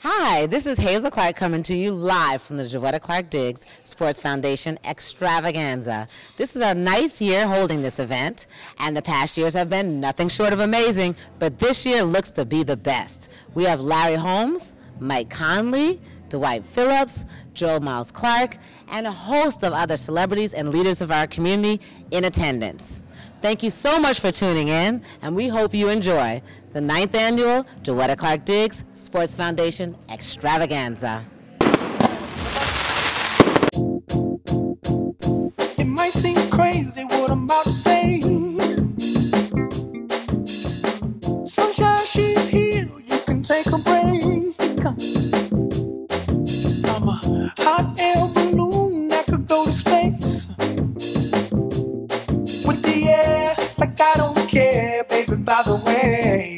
Hi, this is Hazel Clark coming to you live from the Jowetta Clark Diggs Sports Foundation Extravaganza. This is our 9th year holding this event, and the past years have been nothing short of amazing, but this year looks to be the best. We have Larry Holmes, Mike Conley, Dwight Phillips, Joel Miles Clark, and a host of other celebrities and leaders of our community in attendance. Thank you so much for tuning in, and we hope you enjoy the 9th annual Jowetta Clark Diggs Sports Foundation Extravaganza. It might seem crazy what I'm about to say. Sunshine, she's here, you can take a break. I'm a hot air balloon that could go to space. With the air, like I don't care, baby, by the way.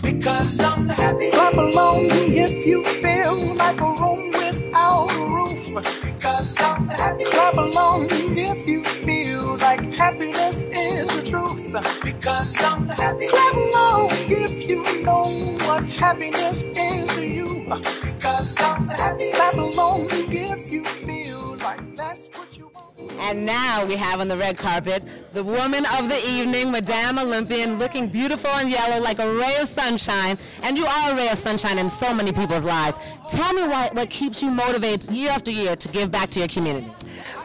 Because I'm happy. Clap along if you feel like a room without a roof. Because I'm happy. Clap along if you feel like happiness is the truth. Because I'm happy. Clap along if you know what happiness is to you. Because I'm happy. Clap along if you feel like that's what you want. And now we have on the red carpet the woman of the evening, Madame Olympian, looking beautiful in yellow like a ray of sunshine. And you are a ray of sunshine in so many people's lives. Tell me what keeps you motivated year after year to give back to your community.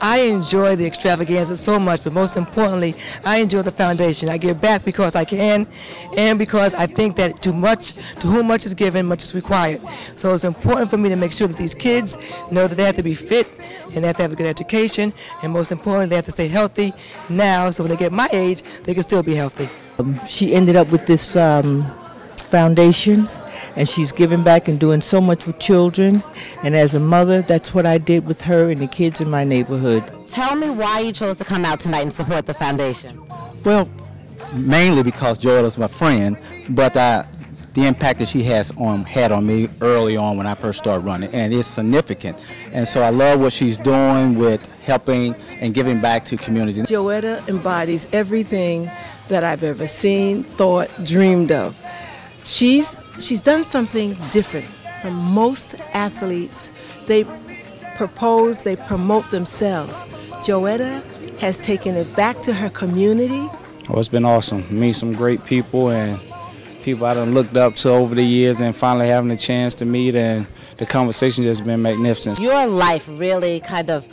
I enjoy the extravaganza so much, but most importantly, I enjoy the foundation. I give back because I can, and because I think that to whom much is given, much is required. So it's important for me to make sure that these kids know that they have to be fit, and they have to have a good education, and most importantly, they have to stay healthy now, so when they get my age, they can still be healthy. She ended up with this foundation, and she's giving back and doing so much with children. And as a mother, that's what I did with her and the kids in my neighborhood. Tell me why you chose to come out tonight and support the foundation. Well, mainly because Joella's my friend, but the impact that she had on me early on when I first started running, and it's significant. And so I love what she's doing with helping and giving back to communities. Jowetta embodies everything that I've ever seen, thought, dreamed of. She's done something different from most athletes. They propose, they promote themselves. Jowetta has taken it back to her community. Well, it's been awesome. Meet some great people and people I done looked up to over the years, and finally having the chance to meet, and the conversation has been magnificent. Your life really kind of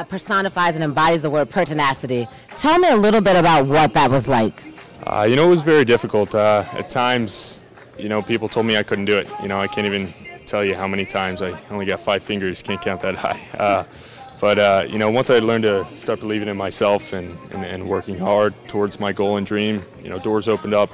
personifies and embodies the word pertinacity. Tell me a little bit about what that was like. It was very difficult. At times, people told me I couldn't do it. I can't even tell you how many times. I only got 5 fingers, can't count that high. But once I learned to start believing in myself and working hard towards my goal and dream, doors opened up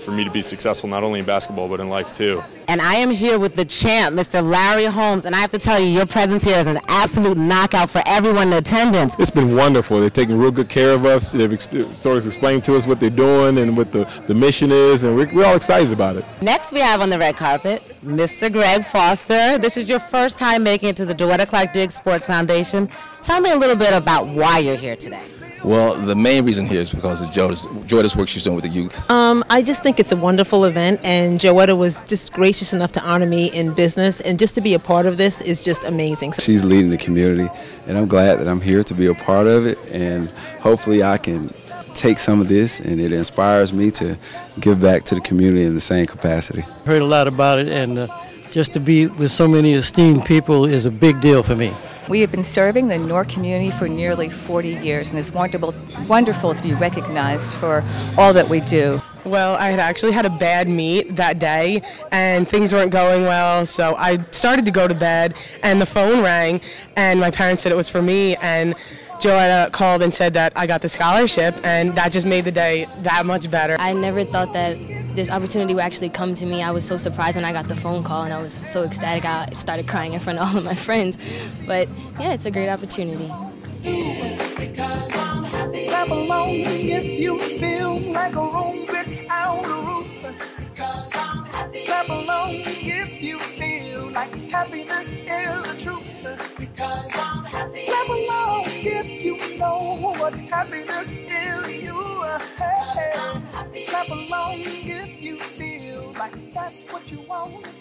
for me to be successful not only in basketball but in life too. And I am here with the champ, Mr. Larry Holmes, and I have to tell you, your presence here is an absolute knockout for everyone in attendance. It's been wonderful. They're taking real good care of us. They've sort of explained to us what they're doing and what the mission is, and we're all excited about it. Next we have on the red carpet, Mr. Greg Foster. This is your first time making it to the Jowetta Clark Diggs Sports Foundation. Tell me a little bit about why you're here today. Well, the main reason here is because of Joetta's work she's doing with the youth. I just think it's a wonderful event, and Jowetta was just gracious enough to honor me in business, and just to be a part of this is just amazing. She's leading the community, and I'm glad that I'm here to be a part of it, and hopefully I can take some of this, and it inspires me to give back to the community in the same capacity. Heard a lot about it, and just to be with so many esteemed people is a big deal for me. We have been serving the Newark community for nearly 40 years, and it's wonderful to be recognized for all that we do. Well, I had actually had a bad meet that day, and things weren't going well, so I started to go to bed, and the phone rang, and my parents said it was for me, and Jowetta called and said that I got the scholarship, and that just made the day that much better. I never thought that this opportunity would actually come to me. I was so surprised when I got the phone call, and I was so ecstatic I started crying in front of all of my friends. But yeah, it's a great opportunity. Clap along if you feel like a room without a roof. Clap along if you feel like happiness is the truth. Clap along if you know what happiness is to you. Clap along if you feel like that's what you want.